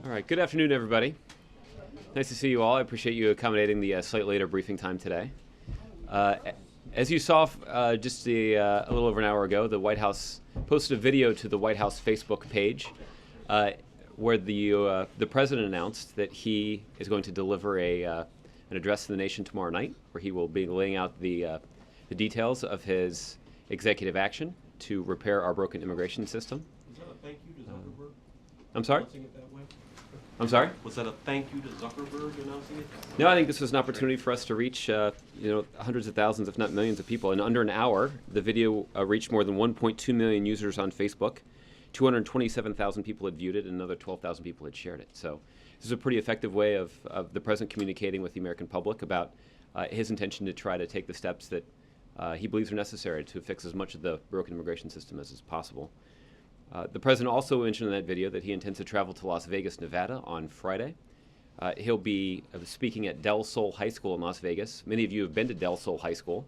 All right, good afternoon, everybody. Nice to see you all. I appreciate you accommodating the slightly later briefing time today. As you saw just a little over an hour ago, the White House posted a video to the White House Facebook page where the president announced that he is going to deliver an address to the nation tomorrow night, where he will be laying out the details of his executive action to repair our broken immigration system. Is that a thank you to Zuckerberg? I'm sorry? Announcing it that way? I'm sorry? Was that a thank you to Zuckerberg announcing it? No, I think this was an opportunity for us to reach hundreds of thousands, if not millions of people. In under an hour, the video reached more than 1.2 million users on Facebook. 227,000 people had viewed it, and another 12,000 people had shared it. So this is a pretty effective way of the president communicating with the American public about his intention to try to take the steps that he believes are necessary to fix as much of the broken immigration system as is possible. The president also mentioned in that video that he intends to travel to Las Vegas, Nevada on Friday. He'll be speaking at Del Sol High School in Las Vegas. Many of you have been to Del Sol High School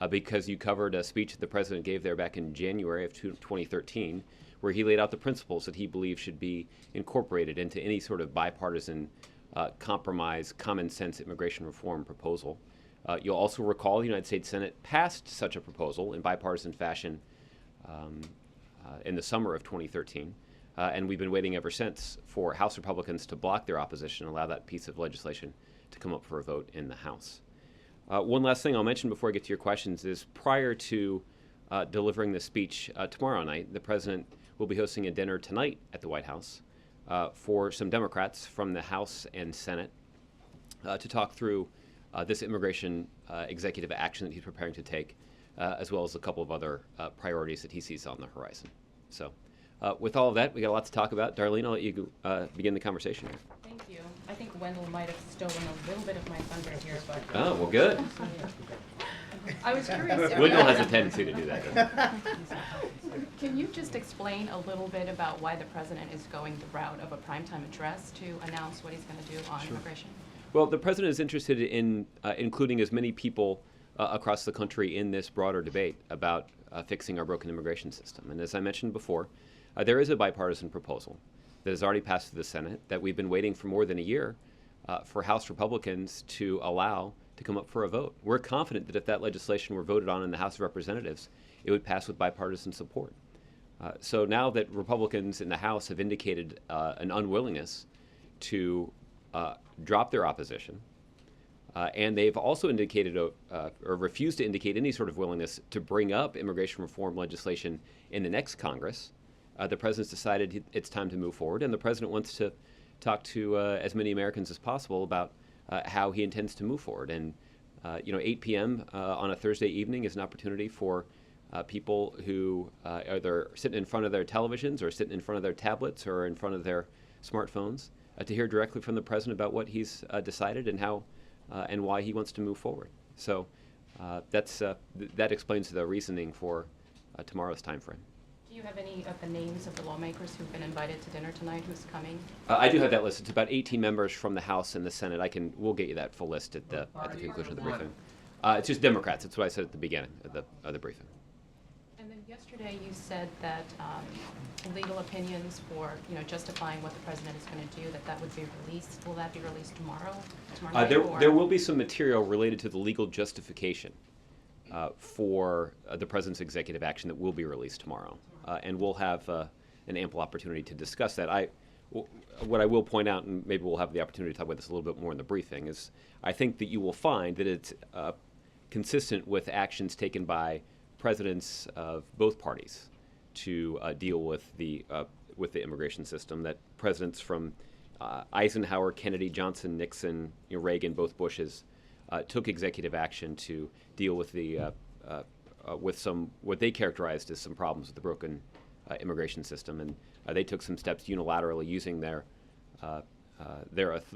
because you covered a speech that the president gave there back in January of 2013, where he laid out the principles that he believes should be incorporated into any sort of bipartisan compromise, common sense immigration reform proposal. You'll also recall the United States Senate passed such a proposal in bipartisan fashion in the summer of 2013, and we've been waiting ever since for House Republicans to block their opposition and allow that piece of legislation to come up for a vote in the House. One last thing I'll mention before I get to your questions is prior to delivering this speech tomorrow night, the president will be hosting a dinner tonight at the White House for some Democrats from the House and Senate to talk through this immigration executive action that he's preparing to take, as well as a couple of other priorities that he sees on the horizon. So with all of that, we got a lot to talk about. Darlene, I'll let you begin the conversation here. Thank you. I think Wendell might have stolen a little bit of my thunder here, but... Oh, well, good. I was curious. Wendell has a tendency to do that. Can you just explain a little bit about why the president is going the route of a primetime address to announce what he's going to do on immigration? Well, the president is interested in including as many people across the country in this broader debate about fixing our broken immigration system. And as I mentioned before, there is a bipartisan proposal that has already passed through the Senate that we've been waiting for more than a year for House Republicans to allow to come up for a vote. We're confident that if that legislation were voted on in the House of Representatives, it would pass with bipartisan support. So now that Republicans in the House have indicated an unwillingness to drop their opposition, and they've also indicated or refused to indicate any sort of willingness to bring up immigration reform legislation in the next Congress, the president's decided it's time to move forward, and the president wants to talk to as many Americans as possible about how he intends to move forward. And 8 p.m. On a Thursday evening is an opportunity for people who are either sitting in front of their televisions or sitting in front of their tablets or in front of their smartphones to hear directly from the president about what he's decided and how and why he wants to move forward. So that explains the reasoning for tomorrow's time frame. Do you have any of the names of the lawmakers who've been invited to dinner tonight who's coming? I do have that list. It's about 18 members from the House and the Senate. We'll get you that full list at the conclusion of the briefing. It's just Democrats. That's what I said at the beginning of the briefing. And then yesterday you said that legal opinions for justifying what the president is going to do, that would be released. Will that be released tomorrow night, there will be some material related to the legal justification for the president's executive action that will be released tomorrow. And we'll have an ample opportunity to discuss that. What I will point out, and maybe we'll have the opportunity to talk about this a little bit more in the briefing, is I think that you will find that it's consistent with actions taken by presidents of both parties to deal with the immigration system, that presidents from Eisenhower, Kennedy, Johnson, Nixon, Reagan, both Bushes, took executive action to deal with with some what they characterized as some problems with the broken immigration system, and they took some steps unilaterally using the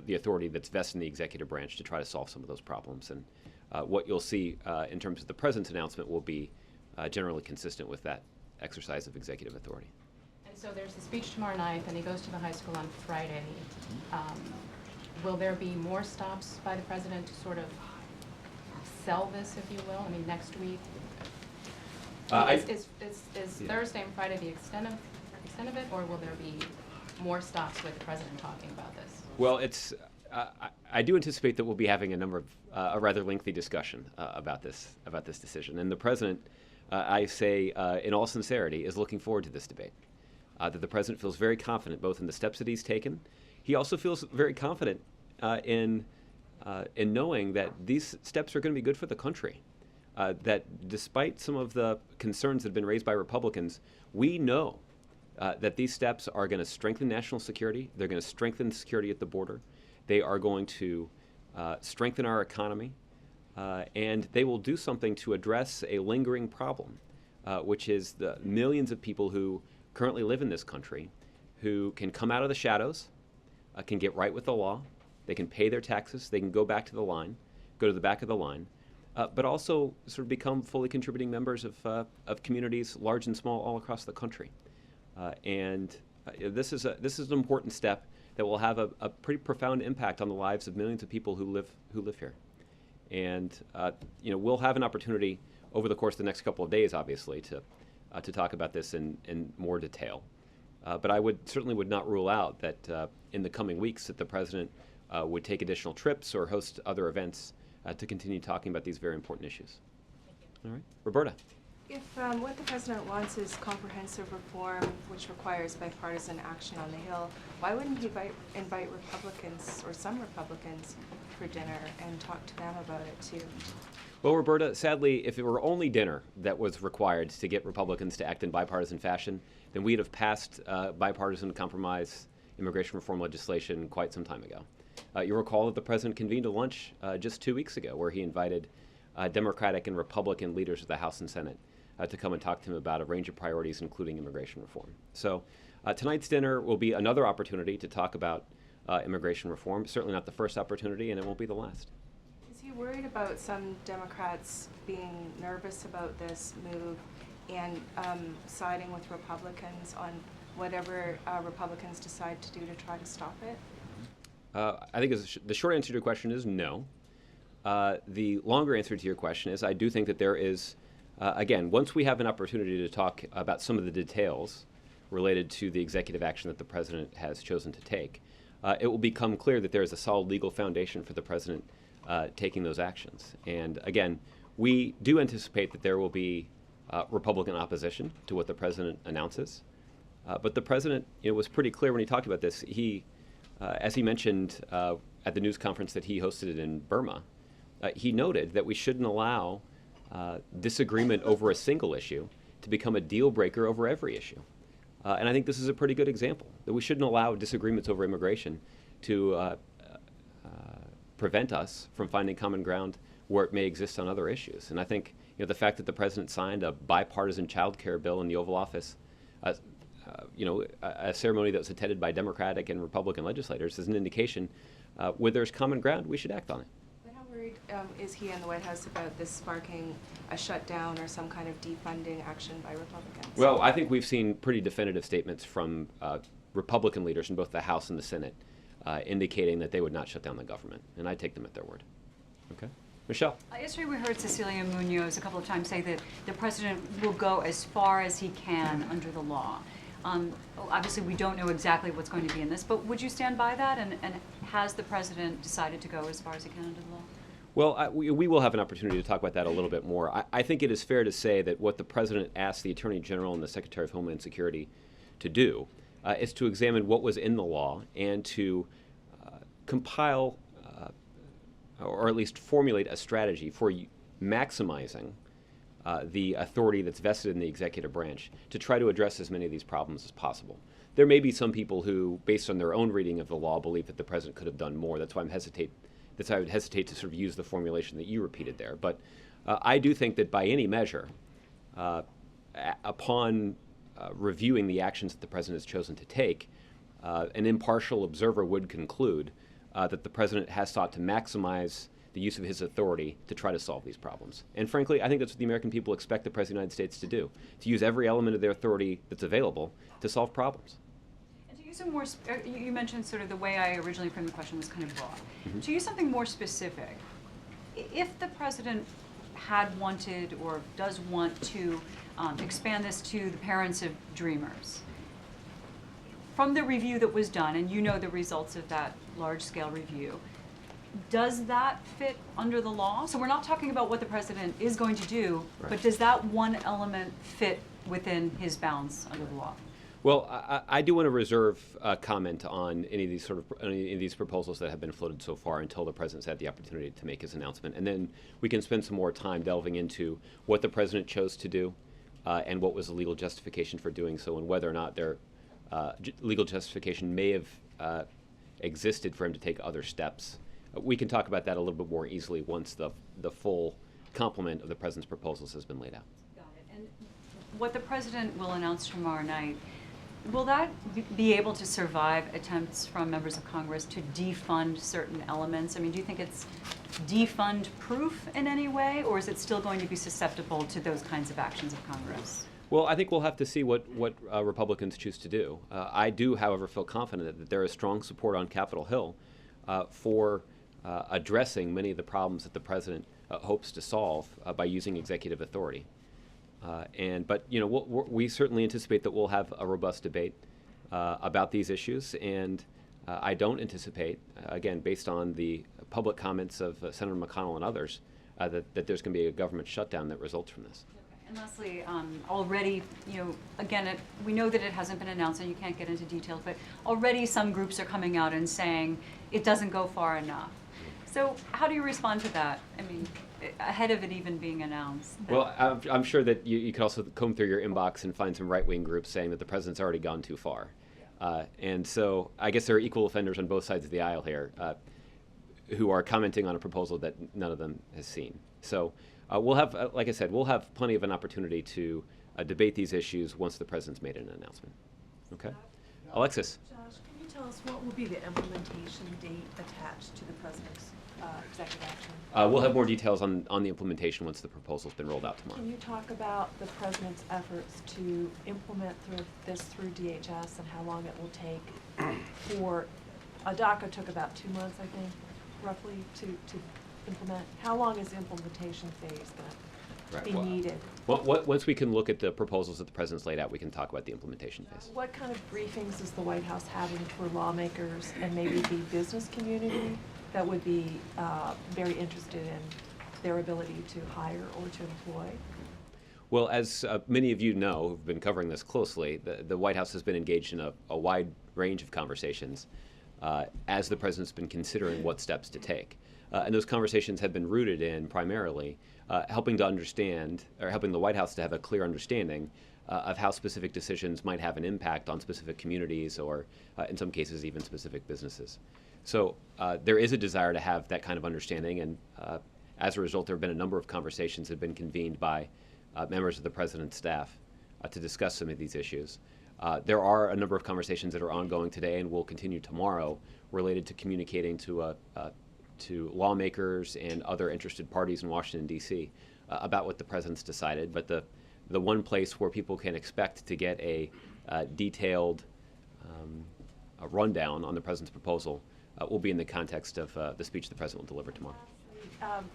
authority that's vested in the executive branch to try to solve some of those problems. And what you'll see in terms of the president's announcement will be generally consistent with that exercise of executive authority. And so there's the speech tomorrow night, and he goes to the high school on Friday. Will there be more stops by the president to sort of sell this, if you will? I mean, next week? Is Thursday and Friday the extent of it, or will there be more stops with the president talking about this? Well, I do anticipate that we'll be having a number of a rather lengthy discussion about this decision, and the president, I say in all sincerity, is looking forward to this debate. That the president feels very confident both in the steps that he's taken. He also feels very confident in knowing that these steps are going to be good for the country. That despite some of the concerns that have been raised by Republicans, we know that these steps are going to strengthen national security. They're going to strengthen security at the border. They are going to strengthen our economy. And they will do something to address a lingering problem, which is the millions of people who currently live in this country who can come out of the shadows, can get right with the law, they can pay their taxes, they can go back to the line, go to the back of the line, but also sort of become fully contributing members of communities, large and small, all across the country. This is an important step that will have a pretty profound impact on the lives of millions of people who live here. And we'll have an opportunity over the course of the next couple of days, obviously, to talk about this in more detail. But I certainly would not rule out that in the coming weeks that the president would take additional trips or host other events to continue talking about these very important issues. All right, Roberta. If what the president wants is comprehensive reform, which requires bipartisan action on the Hill, why wouldn't he invite Republicans or some Republicans for dinner and talk to them about it too? Well, Roberta, sadly, if it were only dinner that was required to get Republicans to act in bipartisan fashion, then we'd have passed bipartisan compromise immigration reform legislation quite some time ago. You'll recall that the president convened a lunch just 2 weeks ago where he invited Democratic and Republican leaders of the House and Senate to come and talk to him about a range of priorities, including immigration reform. So tonight's dinner will be another opportunity to talk about immigration reform, certainly not the first opportunity, and it won't be the last. Is he worried about some Democrats being nervous about this move and siding with Republicans on whatever Republicans decide to do to try to stop it? I think the short answer to your question is no. The longer answer to your question is I do think that there is, again, once we have an opportunity to talk about some of the details related to the executive action that the president has chosen to take, it will become clear that there is a solid legal foundation for the president taking those actions. And again, we do anticipate that there will be Republican opposition to what the president announces. But the president was pretty clear when he talked about this. He, as he mentioned at the news conference that he hosted in Burma, he noted that we shouldn't allow disagreement over a single issue to become a deal breaker over every issue. And I think this is a pretty good example, that we shouldn't allow disagreements over immigration to prevent us from finding common ground where it may exist on other issues. And I think the fact that the president signed a bipartisan child care bill in the Oval Office, a ceremony that was attended by Democratic and Republican legislators, is an indication where there's common ground, we should act on it. But how worried is he in the White House about this sparking a shutdown or some kind of defunding action by Republicans? Well, I think we've seen pretty definitive statements from Republican leaders in both the House and the Senate indicating that they would not shut down the government, and I take them at their word. Okay. Michelle. Yesterday we heard Cecilia Munoz a couple of times say that the president will go as far as he can under the law. Obviously we don't know exactly what's going to be in this, but would you stand by that? And has the president decided to go as far as he can under the law? Well, we will have an opportunity to talk about that a little bit more. I think it is fair to say that what the president asked the Attorney General and the Secretary of Homeland Security to do is to examine what was in the law and to compile or at least formulate a strategy for maximizing the authority that's vested in the executive branch to try to address as many of these problems as possible. There may be some people who, based on their own reading of the law, believe that the president could have done more. That's why I would hesitate to sort of use the formulation that you repeated there. But I do think that by any measure, upon reviewing the actions that the president has chosen to take, an impartial observer would conclude that the president has sought to maximize the use of his authority to try to solve these problems. And frankly, I think that's what the American people expect the President of the United States to do, to use every element of their authority that's available to solve problems. And to use a more, you mentioned sort of the way I originally framed the question was kind of broad. Mm-hmm. To use something more specific, if the president had wanted or does want to expand this to the parents of dreamers, from the review that was done, and you know the results of that large-scale review, does that fit under the law? So we're not talking about what the president is going to do, Right. but does that one element fit within his bounds under the law? Well, I do want to reserve comment on any of these proposals that have been floated so far until the president's had the opportunity to make his announcement, and then we can spend some more time delving into what the president chose to do, and what was the legal justification for doing so, and whether or not their legal justification may have existed for him to take other steps. We can talk about that a little bit more easily once the full complement of the president's proposals has been laid out. Got it. And what the president will announce tomorrow night, will that be able to survive attempts from members of Congress to defund certain elements? I mean, do you think it's defund proof in any way, or is it still going to be susceptible to those kinds of actions of Congress? Well, I think we'll have to see what Republicans choose to do. I do, however, feel confident that there is strong support on Capitol Hill for addressing many of the problems that the president hopes to solve by using executive authority. But you know, we certainly anticipate that we'll have a robust debate about these issues, and I don't anticipate, again, based on the public comments of Senator McConnell and others, that there's going to be a government shutdown that results from this. And lastly, already, you know, again, we know that it hasn't been announced, and you can't get into details, but already some groups are coming out and saying it doesn't go far enough. So how do you respond to that? I mean, ahead of it even being announced? Well, I'm sure that you could also comb through your inbox and find some right-wing groups saying that the president's already gone too far. And so I guess there are equal offenders on both sides of the aisle here who are commenting on a proposal that none of them has seen. So we'll have, like I said, we'll have plenty of an opportunity to debate these issues once the president's made an announcement. Okay? Alexis. Josh, can you tell us what will be the implementation date attached to the president's executive action? We'll have more details on the implementation once the proposal's been rolled out tomorrow. Can you talk about the president's efforts to implement this through DHS and how long it will take for, DACA took about 2 months, I think, roughly, to implement. How long is the implementation phase going to be needed? Once we can look at the proposals that the president's laid out, we can talk about the implementation phase. What kind of briefings is the White House having for lawmakers and maybe the business community that would be very interested in their ability to hire or to employ? Well, as many of you know who've been covering this closely, the White House has been engaged in a wide range of conversations as the president's been considering what steps to take. And those conversations have been rooted in primarily helping to understand, or helping the White House to have a clear understanding of how specific decisions might have an impact on specific communities or, in some cases, even specific businesses. So there is a desire to have that kind of understanding, and as a result, there have been a number of conversations that have been convened by members of the president's staff to discuss some of these issues. There are a number of conversations that are ongoing today and will continue tomorrow related to communicating to lawmakers and other interested parties in Washington, D.C. About what the president's decided. But the one place where people can expect to get a detailed a rundown on the president's proposal will be in the context of the speech the president will deliver tomorrow.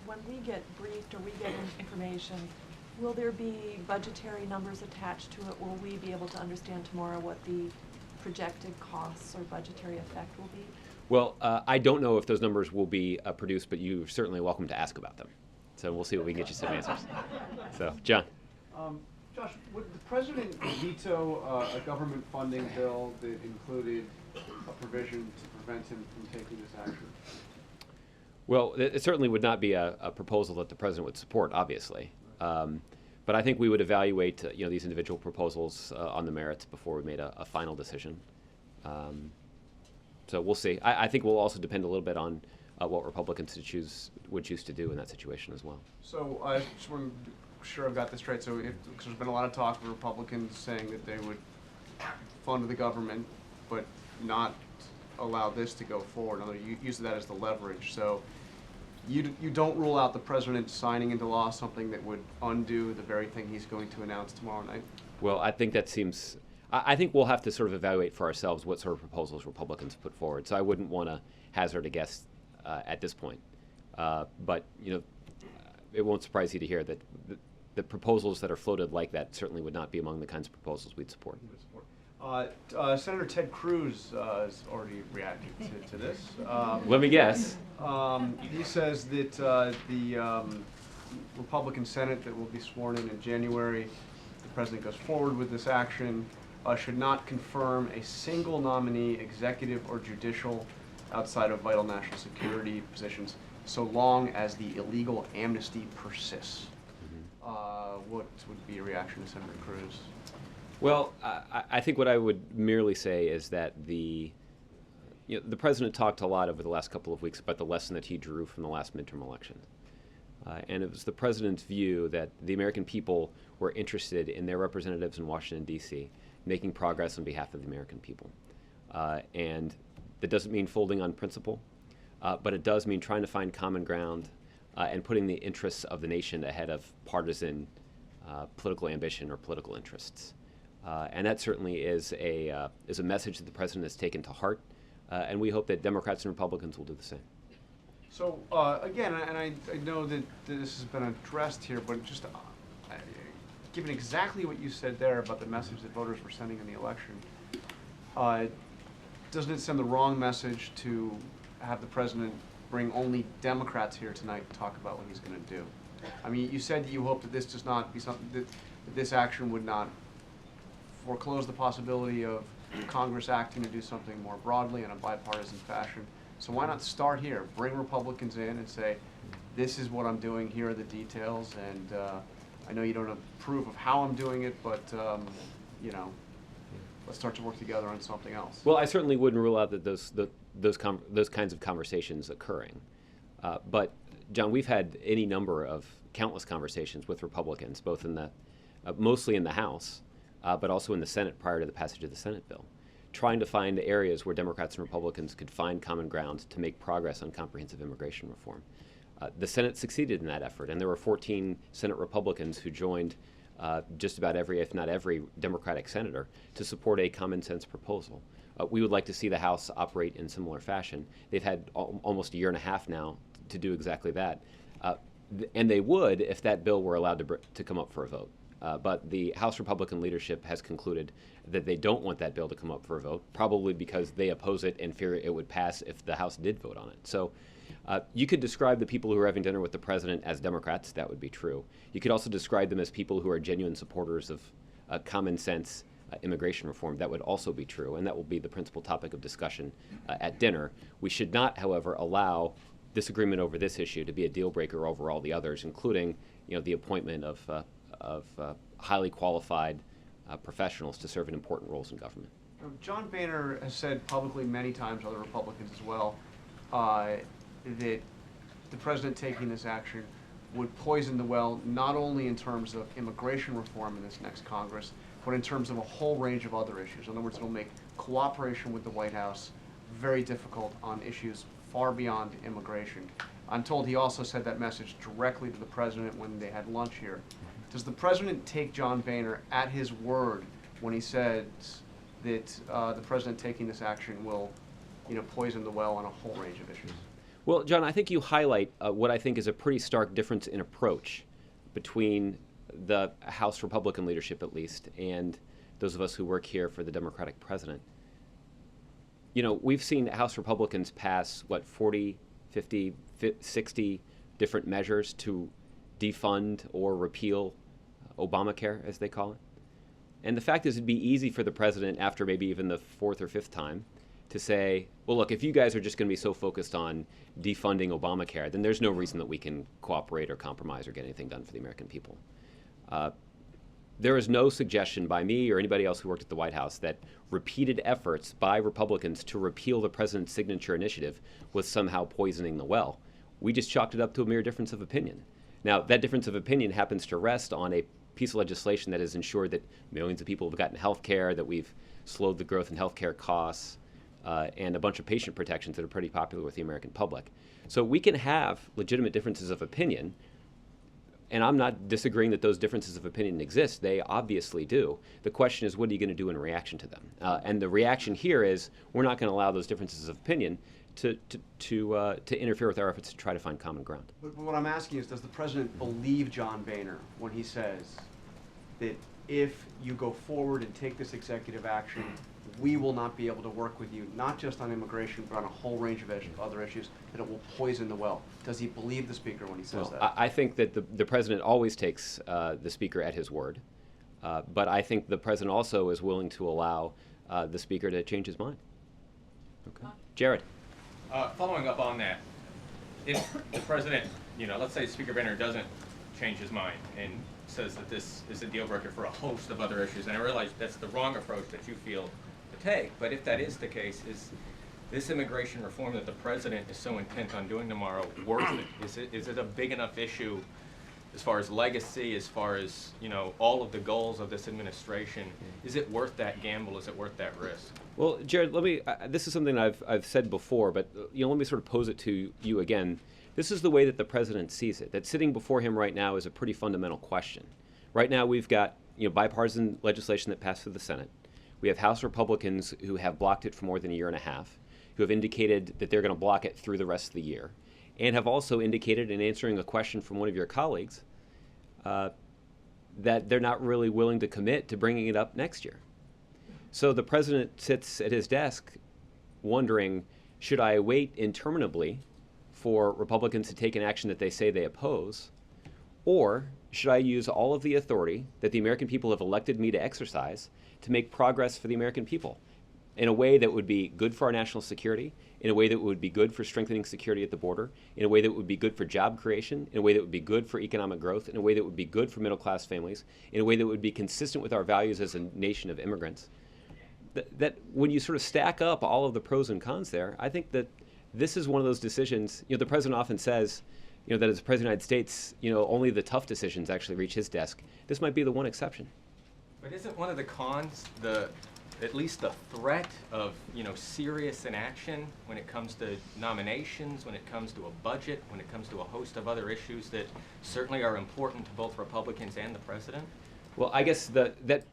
When we get briefed or we get information, will there be budgetary numbers attached to it? Will we be able to understand tomorrow what the projected costs or budgetary effect will be? Well, I don't know if those numbers will be produced, but you're certainly welcome to ask about them. So we'll see what we can get you some answers. So, John. Josh, would the president veto a government funding bill that included a provision to prevent him from taking this action? Well, it certainly would not be a proposal that the president would support, obviously. But I think we would evaluate these individual proposals on the merits before we made a final decision. So we'll see. I think we'll also depend a little bit on what Republicans would choose to do in that situation as well. So I just want to be sure I've got this straight. So because there's been a lot of talk of Republicans saying that they would fund the government, but not allow this to go forward. You use that as the leverage. So you don't rule out the president signing into law something that would undo the very thing he's going to announce tomorrow night? Well, I think that seems. I think we'll have to sort of evaluate for ourselves what sort of proposals Republicans put forward. So I wouldn't want to hazard a guess at this point. But it won't surprise you to hear that the proposals that are floated like that certainly would not be among the kinds of proposals we'd support. Senator Ted Cruz has already reacted to this. Let me guess. He says that the Republican Senate that will be sworn in January, if the president goes forward with this action, should not confirm a single nominee, executive or judicial, outside of vital national security positions, so long as the illegal amnesty persists. What would be a reaction to Senator Cruz? Well, I think what I would merely say is that the president talked a lot over the last couple of weeks about the lesson that he drew from the last midterm election. And it was the president's view that the American people were interested in their representatives in Washington, D.C., making progress on behalf of the American people. And that doesn't mean folding on principle, but it does mean trying to find common ground and putting the interests of the nation ahead of partisan political ambition or political interests. And that certainly is a message that the president has taken to heart, and we hope that Democrats and Republicans will do the same. So again, and I know that this has been addressed here, but just given exactly what you said there about the message that voters were sending in the election, doesn't it send the wrong message to have the president bring only Democrats here tonight to talk about what he's going to do? I mean, you said that you hope that this does not be something that this action would not foreclose the possibility of Congress acting to do something more broadly in a bipartisan fashion. So why not start here? Bring Republicans in and say, this is what I'm doing, here are the details, and I know you don't approve of how I'm doing it, but you know, let's start to work together on something else. Well, I certainly wouldn't rule out that those kinds of conversations occurring. But John, we've had any number of countless conversations with Republicans, both in the mostly in the House, but also in the Senate prior to the passage of the Senate bill, trying to find areas where Democrats and Republicans could find common ground to make progress on comprehensive immigration reform. The Senate succeeded in that effort, and there were 14 Senate Republicans who joined just about every, if not every, Democratic senator to support a common sense proposal. We would like to see the House operate in similar fashion. They've had almost a year and a half now to do exactly that. And they would if that bill were allowed to come up for a vote. But the House Republican leadership has concluded that they don't want that bill to come up for a vote, probably because they oppose it and fear it would pass if the House did vote on it. So you could describe the people who are having dinner with the president as Democrats. That would be true. You could also describe them as people who are genuine supporters of common sense immigration reform. That would also be true, and that will be the principal topic of discussion at dinner. We should not, however, allow disagreement over this issue to be a deal breaker over all the others, including the appointment of highly qualified professionals to serve in important roles in government. John Boehner has said publicly many times, other Republicans as well, that the president taking this action would poison the well, not only in terms of immigration reform in this next Congress, but in terms of a whole range of other issues. In other words, it'll make cooperation with the White House very difficult on issues far beyond immigration. I'm told he also said that message directly to the president when they had lunch here. Does the president take John Boehner at his word when he says that the president taking this action will, poison the well on a whole range of issues? Well, John, I think you highlight what I think is a pretty stark difference in approach between the House Republican leadership, at least, and those of us who work here for the Democratic president. We've seen House Republicans pass, 40, 50, 60 different measures to defund or repeal Obamacare, as they call it. And the fact is, it'd be easy for the president, after maybe even the fourth or fifth time, to say, well, look, if you guys are just going to be so focused on defunding Obamacare, then there's no reason that we can cooperate or compromise or get anything done for the American people. There is no suggestion by me or anybody else who worked at the White House that repeated efforts by Republicans to repeal the president's signature initiative was somehow poisoning the well. We just chalked it up to a mere difference of opinion. Now, that difference of opinion happens to rest on a piece of legislation that has ensured that millions of people have gotten health care, that we've slowed the growth in health care costs, and a bunch of patient protections that are pretty popular with the American public. So we can have legitimate differences of opinion, and I'm not disagreeing that those differences of opinion exist. They obviously do. The question is, what are you going to do in reaction to them? And the reaction here is, we're not going to allow those differences of opinion to interfere with our efforts to try to find common ground. But what I'm asking is, does the president believe John Boehner when he says that if you go forward and take this executive action, we will not be able to work with you, not just on immigration, but on a whole range of other issues, that it will poison the well. Does he believe the Speaker when he says Well, that? I think that the President always takes the Speaker at his word. But I think the President also is willing to allow the Speaker to change his mind. Okay. Jared. Following up on that, if the President, let's say Speaker Boehner doesn't change his mind and says that this is a deal breaker for a host of other issues, and I realize that's the wrong approach that you feel to take, but if that is the case, is this immigration reform that the President is so intent on doing tomorrow worth it? Is it a big enough issue as far as legacy, as far as, all of the goals of this administration? Is it worth that gamble? Is it worth that risk? Well, Jared, let me. This is something I've said before, but let me sort of pose it to you again. This is the way that the President sees it. That sitting before him right now is a pretty fundamental question. Right now, we've got bipartisan legislation that passed through the Senate. We have House Republicans who have blocked it for more than a year and a half, who have indicated that they're going to block it through the rest of the year, and have also indicated in answering a question from one of your colleagues that they're not really willing to commit to bringing it up next year. So the President sits at his desk wondering, should I wait interminably for Republicans to take an action that they say they oppose, or should I use all of the authority that the American people have elected me to exercise to make progress for the American people in a way that would be good for our national security, in a way that would be good for strengthening security at the border, in a way that would be good for job creation, in a way that would be good for economic growth, in a way that would be good for middle-class families, in a way that would be consistent with our values as a nation of immigrants. That when you sort of stack up all of the pros and cons there, I think that this is one of those decisions. The President often says, that as the President of the United States, only the tough decisions actually reach his desk. This might be the one exception. But isn't one of the cons at least the threat of, serious inaction when it comes to nominations, when it comes to a budget, when it comes to a host of other issues that certainly are important to both Republicans and the President? Well, I guess that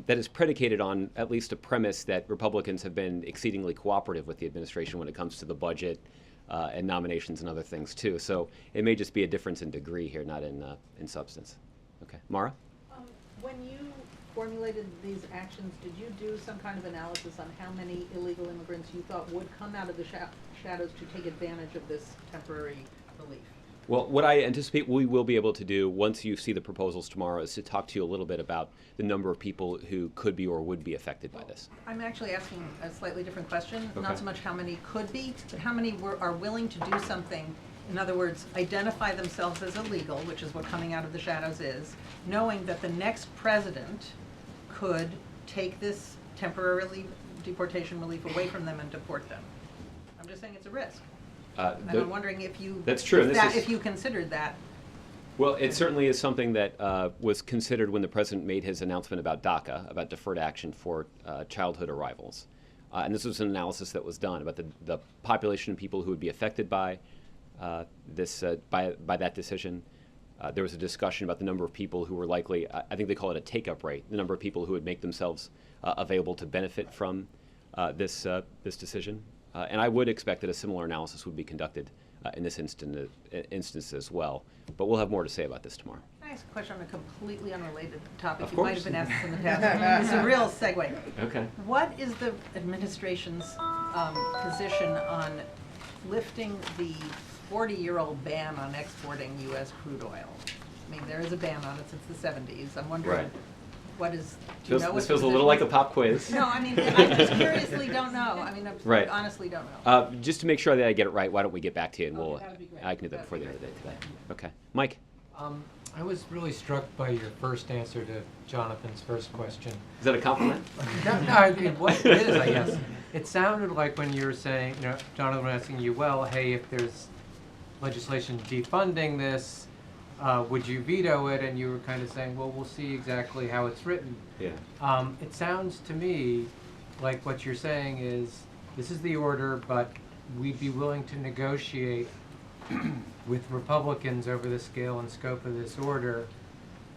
is predicated on at least a premise that Republicans have been exceedingly cooperative with the administration when it comes to the budget and nominations and other things too. So it may just be a difference in degree here, not in substance. Okay, Mara? When you formulated these actions, did you do some kind of analysis on how many illegal immigrants you thought would come out of the shadows to take advantage of this temporary relief? Well, what I anticipate we will be able to do once you see the proposals tomorrow is to talk to you a little bit about the number of people who could be or would be affected by this. I'm actually asking a slightly different question. Okay. Not so much how many could be, but how many are willing to do something. In other words, identify themselves as illegal, which is what coming out of the shadows is, knowing that the next president could take this temporary deportation relief away from them and deport them. I'm just saying it's a risk. And I'm wondering if you That's true. if you considered that. Well, it certainly is something that was considered when the President made his announcement about DACA, about deferred action for childhood arrivals. And this was an analysis that was done about the population of people who would be affected by by that decision. There was a discussion about the number of people who were likely, I think they call it a take-up rate, the number of people who would make themselves available to benefit from this decision. And I would expect that a similar analysis would be conducted in this instance as well. But we'll have more to say about this tomorrow. Can I ask a question on a completely unrelated topic? Of You might course. have been asked in the past. It's a real segue. Okay. What is the administration's position on lifting the 40-year-old ban on exporting U.S. crude oil? I mean, there is a ban on it since the 70s. I'm wondering, Right. what is, do you know what This the feels a little position like a pop quiz. is? No, I mean, I just curiously don't know. I mean, I Right. honestly don't know. Just to make sure that I get it right, why don't we get back to you and Okay, we'll that would be great. I can do that That before would the be end of the day great. today. Okay. Mike, I was really struck by your first answer to Jonathan's first question. is that a compliment? What it is, I guess. It sounded like when you were saying, Jonathan was asking you, well, hey, if there's legislation defunding this, would you veto it? And you were kind of saying, well, we'll see exactly how it's written. Yeah. It sounds to me like what you're saying is, this is the order, but we'd be willing to negotiate with Republicans over the scale and scope of this order,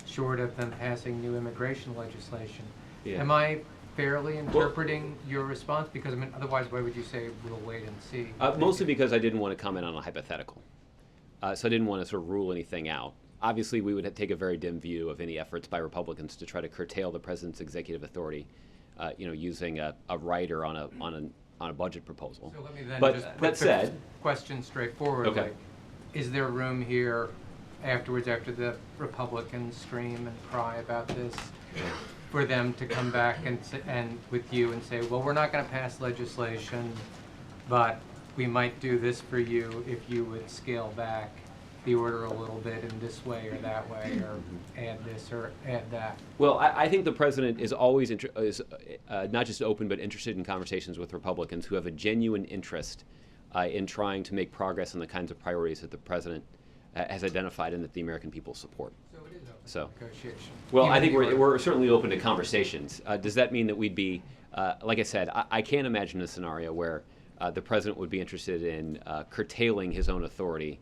short of them passing new immigration legislation. Yeah. Am I fairly interpreting your response? Because, I mean, otherwise, why would you say we'll wait and see? Mostly because I didn't want to comment on a hypothetical. So I didn't want to sort of rule anything out. obviously, we would take a very dim view of any efforts by Republicans to try to curtail the president's executive authority, using a rider on a budget proposal. So let me then But just put that said, question straightforwardly. Okay. Is there room here afterwards, after the Republicans scream and cry about this, for them to come back and with you and say, well, we're not going to pass legislation, but we might do this for you if you would scale back the order a little bit in this way or that way, or add this or add that? well, I think the president is always not just open but interested in conversations with Republicans who have a genuine interest in trying to make progress on the kinds of priorities that the president has identified and that the American people support. So it is open So, to negotiation. well, Even I think the order. we're certainly open to conversations. Does that mean that we'd be, like I said, I can't imagine a scenario where the president would be interested in curtailing his own authority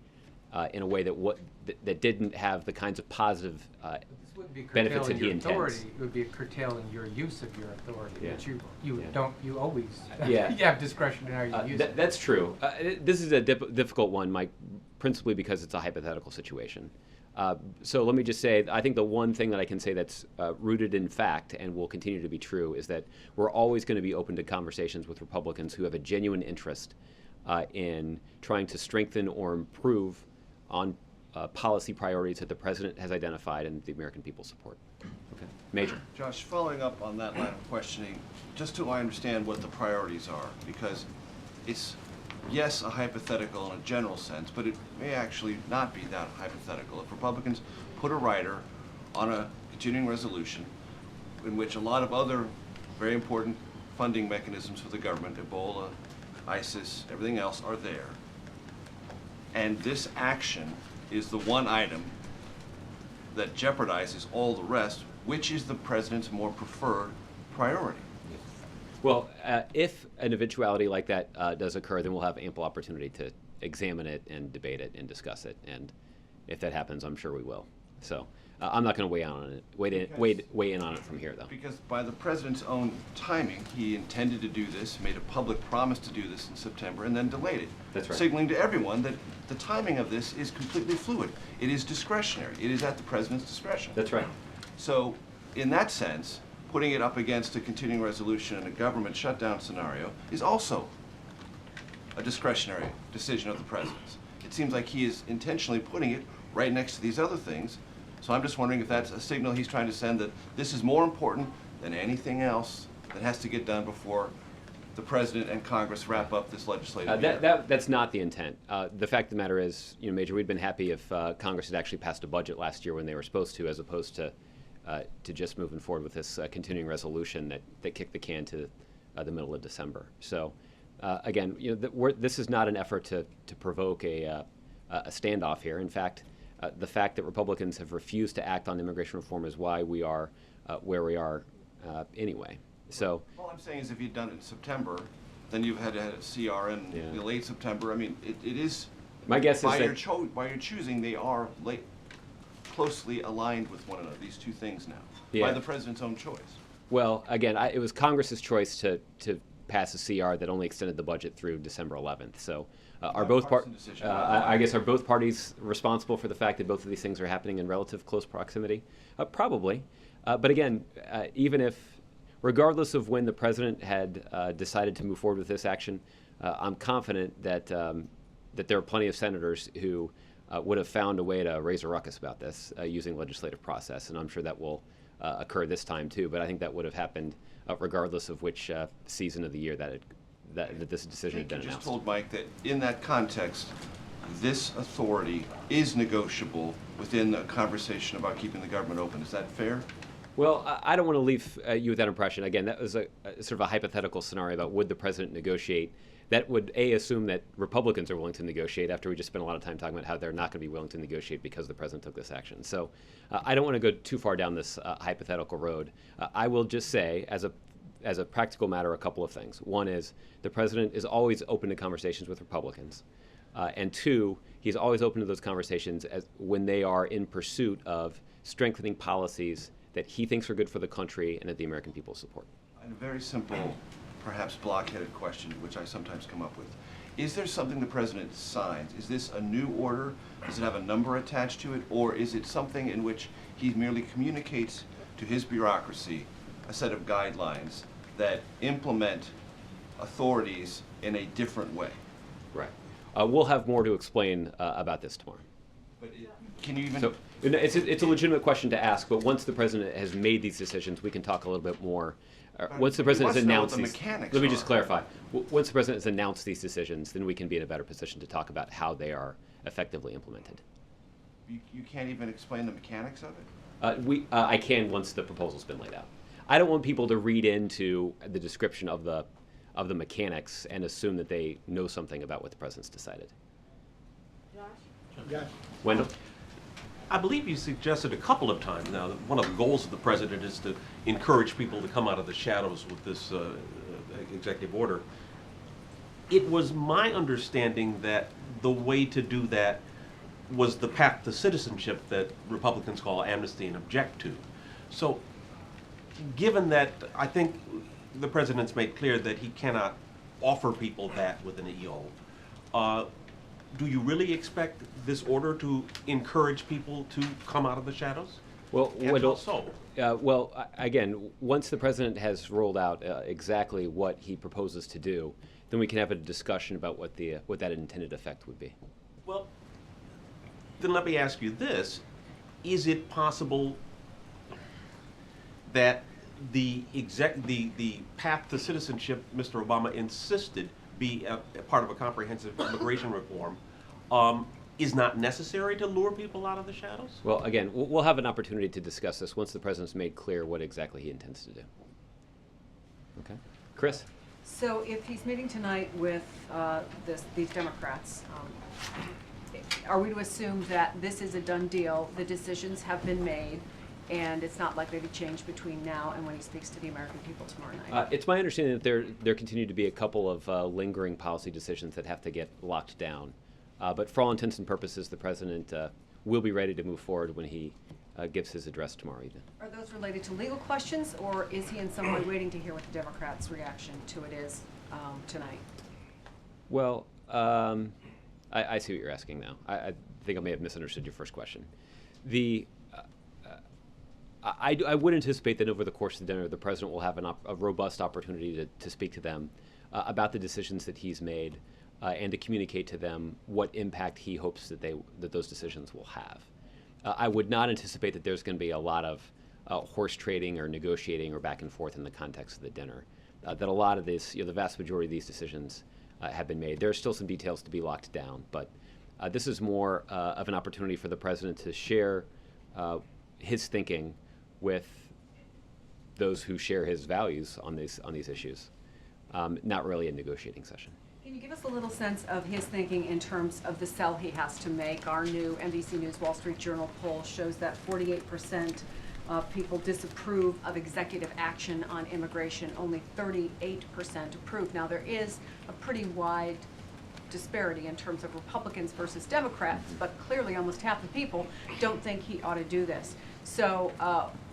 in a way that didn't have the kinds of positive This wouldn't be benefits that curtailing he your intends. authority. It would be curtailing your use of your authority, Yeah. which you Yeah. you always, Yeah. you have discretion in how you use it. That's true. This is a difficult one, Mike, principally because it's a hypothetical situation. So let me just say, I think the one thing that I can say that's rooted in fact and will continue to be true is that we're always going to be open to conversations with Republicans who have a genuine interest in trying to strengthen or improve on policy priorities that the president has identified and the American people support. Okay. Major. Josh, following up on that line of questioning, just so I understand what the priorities are, because it's, yes, a hypothetical in a general sense, but it may actually not be that hypothetical. If Republicans put a rider on a continuing resolution in which a lot of other very important funding mechanisms for the government, Ebola, ISIS, everything else, are there, and this action is the one item that jeopardizes all the rest, which is the president's more preferred priority? Well, if an eventuality like that does occur, then we'll have ample opportunity to examine it and debate it and discuss it. And if that happens, I'm sure we will. So I'm not going to weigh in on it from here, though. Because by the president's own timing, he intended to do this, made a public promise to do this in September, and then delayed it. That's right. Signaling to everyone that the timing of this is completely fluid. It is discretionary. It is at the president's discretion. That's right. So, in that sense, putting it up against a continuing resolution in a government shutdown scenario is also a discretionary decision of the president's. It seems like he is intentionally putting it right next to these other things. So I'm just wondering if that's a signal he's trying to send that this is more important than anything else that has to get done before the president and Congress wrap up this legislative year. That's not the intent. The fact of the matter is, Major, we'd been happy if Congress had actually passed a budget last year when they were supposed to, as opposed to just moving forward with this continuing resolution that kicked the can to the middle of December. So, again, this is not an effort to provoke a standoff here. In fact, the fact that Republicans have refused to act on immigration reform is why we are where we are anyway. So, all I'm saying is if you'd done it in September, then you've had to have a CR in late September. I mean, it is. My guess is by that your choosing, they are closely aligned with one another. These two things now, Yeah. by the president's own choice. Well, again, it was Congress's choice to pass a CR that only extended the budget through December 11th. So, are both I guess are both parties responsible for the fact that both of these things are happening in relative close proximity? Probably, but again, even if, regardless of when the president had decided to move forward with this action, I'm confident that there are plenty of senators who would have found a way to raise a ruckus about this using legislative process, and I'm sure that will occur this time too. But I think that would have happened regardless of which season of the year that this decision had been You just announced. told Mike that in that context, this authority is negotiable within the conversation about keeping the government open. Is that fair? Well, I don't want to leave you with that impression. Again, that was a sort of a hypothetical scenario about would the president negotiate. That would, assume that Republicans are willing to negotiate after we just spent a lot of time talking about how they're not going to be willing to negotiate because the president took this action. So I don't want to go too far down this hypothetical road. I will just say, as a practical matter, a couple of things. One is the president is always open to conversations with Republicans. And two, he's always open to those conversations when they are in pursuit of strengthening policies that he thinks are good for the country and that the American people support. And a very simple, perhaps blockheaded question, which I sometimes come up with. is there something the president signs? Is this a new order? Does it have a number attached to it? Or is it something in which he merely communicates to his bureaucracy a set of guidelines that implement authorities in a different way? Right. We'll have more to explain about this tomorrow. But can you even... So it's a legitimate question to ask, but once the president has made these decisions, we can talk a little bit more. Once the president has announced these, let me just clarify. Once the president has announced these decisions, then we can be in a better position to talk about how they are effectively implemented. You can't even explain the mechanics of it? I can once the proposal's been laid out. I don't want people to read into the description of the mechanics and assume that they know something about what the president's decided. Yes. Wendell? I believe you suggested a couple of times now that one of the goals of the president is to encourage people to come out of the shadows with this executive order. It was my understanding that the way to do that was the path to citizenship that Republicans call amnesty and object to. So, given that I think the president's made clear that he cannot offer people that with an EO, do you really expect this order to encourage people to come out of the shadows? Well, And Wendell, also, again, once the president has rolled out exactly what he proposes to do, then we can have a discussion about what that intended effect would be. well, then let me ask you this. Is it possible that the path to citizenship Mr. Obama insisted be a part of a comprehensive immigration reform is not necessary to lure people out of the shadows? Well, again, we'll have an opportunity to discuss this once the president's made clear what exactly he intends to do. Okay. Chris? So if he's meeting tonight with these Democrats, are we to assume that this is a done deal, the decisions have been made, and it's not likely to change between now and when he speaks to the American people tomorrow night? It's my understanding that there continue to be a couple of lingering policy decisions that have to get locked down. But for all intents and purposes, the president will be ready to move forward when he gives his address tomorrow evening. Are those related to legal questions, or is he in some way waiting to hear what the Democrats' reaction to it is tonight? Well, I see what you're asking now. I think I may have misunderstood your first question. I would anticipate that over the course of the dinner, the president will have a robust opportunity to speak to them about the decisions that he's made and to communicate to them what impact he hopes that those decisions will have. I would not anticipate that there's going to be a lot of horse trading or negotiating or back and forth in the context of the dinner. That a lot of this, the vast majority of these decisions have been made. There are still some details to be locked down, but this is more of an opportunity for the president to share his thinking with those who share his values on these issues. Not really a negotiating session. Can you give us a little sense of his thinking in terms of the sell he has to make? Our new NBC News Wall Street Journal poll shows that 48% of people disapprove of executive action on immigration. Only 38% approve. Now, there is a pretty wide disparity in terms of Republicans versus Democrats, but clearly almost half the people don't think he ought to do this. So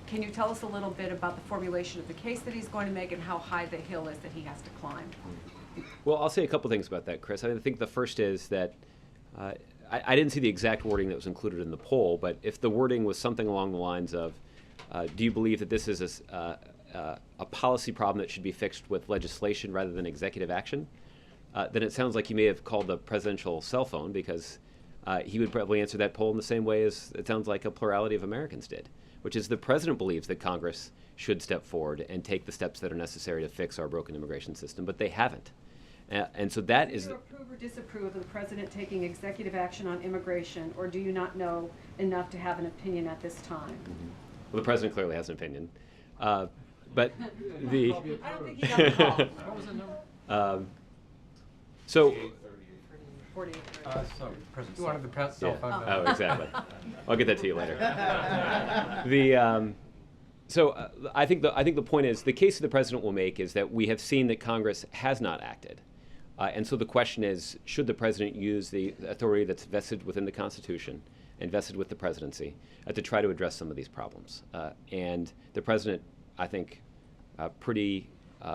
can you tell us a little bit about the formulation of the case that he's going to make and how high the hill is that he has to climb? Well, I'll say a couple things about that, Chris. I think the first is that I didn't see the exact wording that was included in the poll, but if the wording was something along the lines of, do you believe that this is a policy problem that should be fixed with legislation rather than executive action, then it sounds like you may have called the presidential cell phone, because he would probably answer that poll in the same way as it sounds like a plurality of Americans did, which is the president believes that Congress should step forward and take the steps that are necessary to fix our broken immigration system, but they haven't. And so that is... Do you approve or disapprove of the president taking executive action on immigration, or do you not know enough to have an opinion at this time? Mm-hmm. Well, the president clearly has an opinion. But the... I don't think he got the call. What was the number? So... 48. You wanted the cell phone. Oh, exactly. I'll get that to you later. So I think the point is, the case the president will make is that we have seen that Congress has not acted. And so the question is, should the president use the authority that's vested within the Constitution and vested with the presidency to try to address some of these problems? And the president, I think, pretty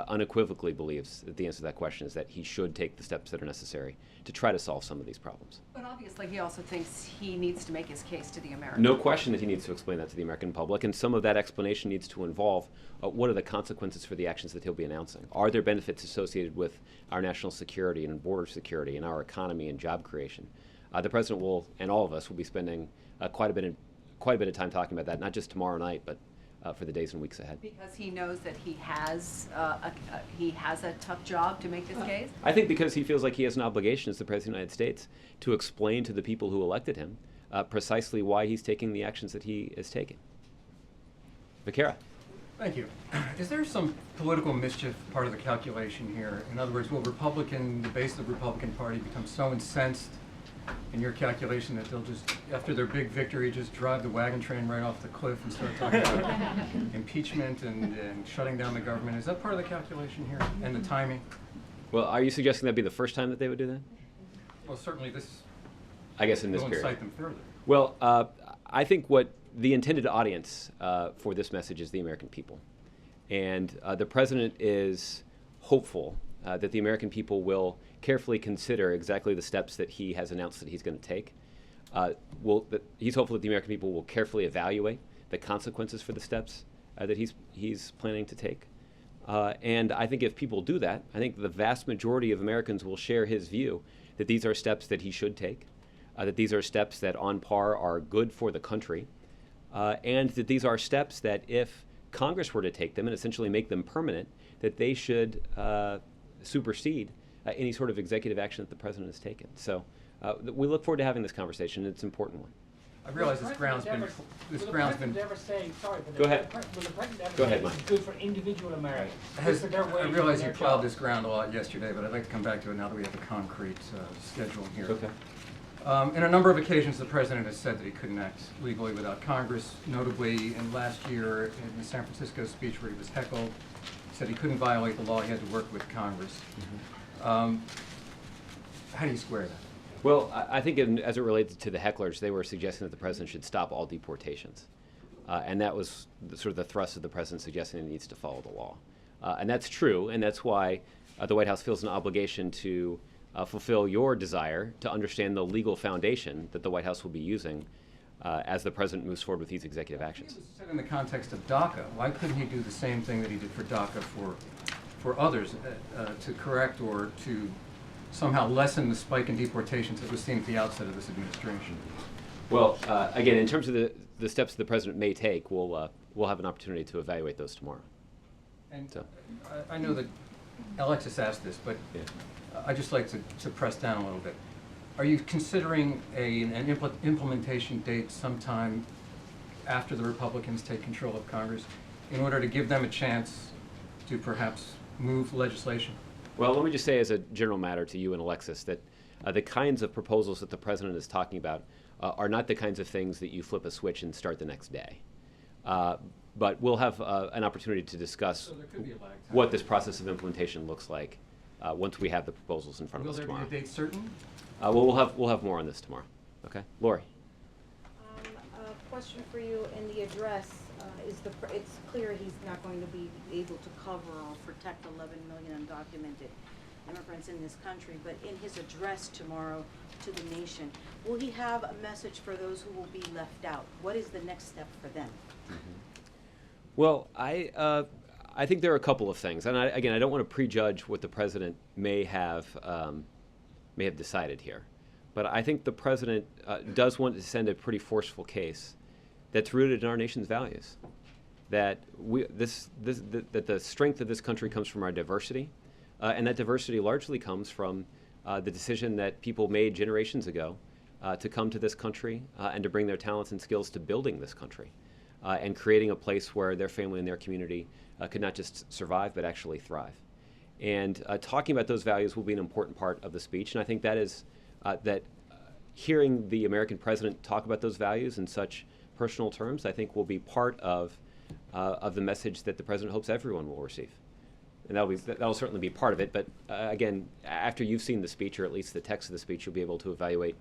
unequivocally believes that the answer to that question is that he should take the steps that are necessary to try to solve some of these problems. But obviously, he also thinks he needs to make his case to the American No public. question that he needs to explain that to the American public, and some of that explanation needs to involve what are the consequences for the actions that he'll be announcing. Are there benefits associated with our national security and border security and our economy and job creation? The president will, and all of us, will be spending quite a bit of time talking about that, not just tomorrow night, but for the days and weeks ahead. Because he knows that he has a tough job to make this case? I think because he feels like he has an obligation as the President of the United States to explain to the people who elected him precisely why he's taking the actions that he is taking. Vaquera. Thank you. Is there some political mischief part of the calculation here? In other words, will the base of the Republican Party become so incensed in your calculation that they'll just, after their big victory, just drive the wagon train right off the cliff and start talking about impeachment and shutting down the government? Is that part of the calculation here, and the timing? Well, are you suggesting that'd be the first time that they would do that? Well, certainly this I guess in this will period. incite them further. Well, I think what the intended audience for this message is the American people. And the president is hopeful that the American people will carefully consider exactly the steps that he has announced that he's going to take. He's hopeful that the American people will carefully evaluate the consequences for the steps that he's planning to take. And I think if people do that, I think the vast majority of Americans will share his view that these are steps that he should take, that these are steps that on par are good for the country, and that these are steps that if Congress were to take them and essentially make them permanent, that they should supersede any sort of executive action that the president has taken. So we look forward to having this conversation. It's an important one. I realize this ground's been. Go ahead. Go ahead, Mike. Good for individual Americans. I realize you plowed this ground a lot yesterday, but I'd like to come back to it now that we have a concrete schedule here. Okay. In a number of occasions, the president has said that he couldn't act legally without Congress. Notably, in last year, in the San Francisco speech where he was heckled, he said he couldn't violate the law, he had to work with Congress. How do you square that? Well, I think as it relates to the hecklers, they were suggesting that the president should stop all deportations. And that was sort of the thrust of the president suggesting he needs to follow the law. And that's true, and that's why the White House feels an obligation to fulfill your desire to understand the legal foundation that the White House will be using as the president moves forward with these executive actions. This is said in the context of DACA. Why couldn't he do the same thing that he did for DACA for others to correct or to somehow lessen the spike in deportations that was seen at the outset of this administration? Well, again, in terms of the steps the president may take, we'll have an opportunity to evaluate those tomorrow. And So. I know that Alexis asked this, but Yeah. I'd just like to press down a little bit. Are you considering an implementation date sometime after the Republicans take control of Congress in order to give them a chance to perhaps move legislation? Well, let me just say as a general matter to you and Alexis that the kinds of proposals that the president is talking about are not the kinds of things that you flip a switch and start the next day. But we'll have an opportunity to discuss So there could be a lag time. what this process of implementation looks like once we have the proposals in front Will of us there tomorrow. be a date certain? Well, we'll have more on this tomorrow. Okay, Lori. A question for you. In the address, it's clear he's not going to be able to cover or protect 11 million undocumented immigrants in this country, but in his address tomorrow to the nation, will he have a message for those who will be left out? What is the next step for them? Well, I think there are a couple of things, and I don't want to prejudge what the president may have decided here, but I think the president does want to send a pretty forceful case that's rooted in our nation's values. That that the strength of this country comes from our diversity, and that diversity largely comes from the decision that people made generations ago to come to this country and to bring their talents and skills to building this country and creating a place where their family and their community could not just survive but actually thrive. And talking about those values will be an important part of the speech, and I think that is that hearing the American president talk about those values in such personal terms, I think will be part of the message that the president hopes everyone will receive. And that'll certainly be part of it. But again, after you've seen the speech, or at least the text of the speech, you'll be able to evaluate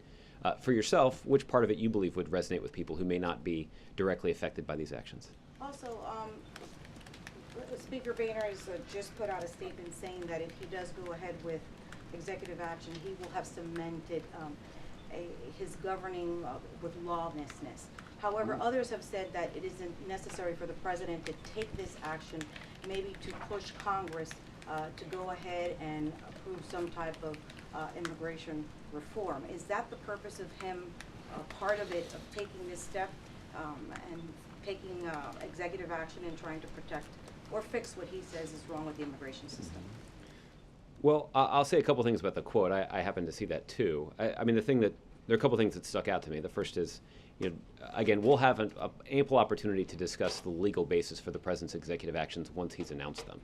for yourself which part of it you believe would resonate with people who may not be directly affected by these actions. Also, Speaker Boehner has just put out a statement saying that if he does go ahead with executive action, he will have cemented his governing with lawlessness. However, others have said that it isn't necessary for the president to take this action, maybe to push Congress to go ahead and approve some type of immigration reform. Is that the purpose of him, part of it, of taking this step and taking executive action and trying to protect or fix what he says is wrong with the immigration system? Well, I'll say a couple things about the quote. I happen to see that too. I mean, there are a couple things that stuck out to me. The first is, again, we'll have an ample opportunity to discuss the legal basis for the president's executive actions once he's announced them.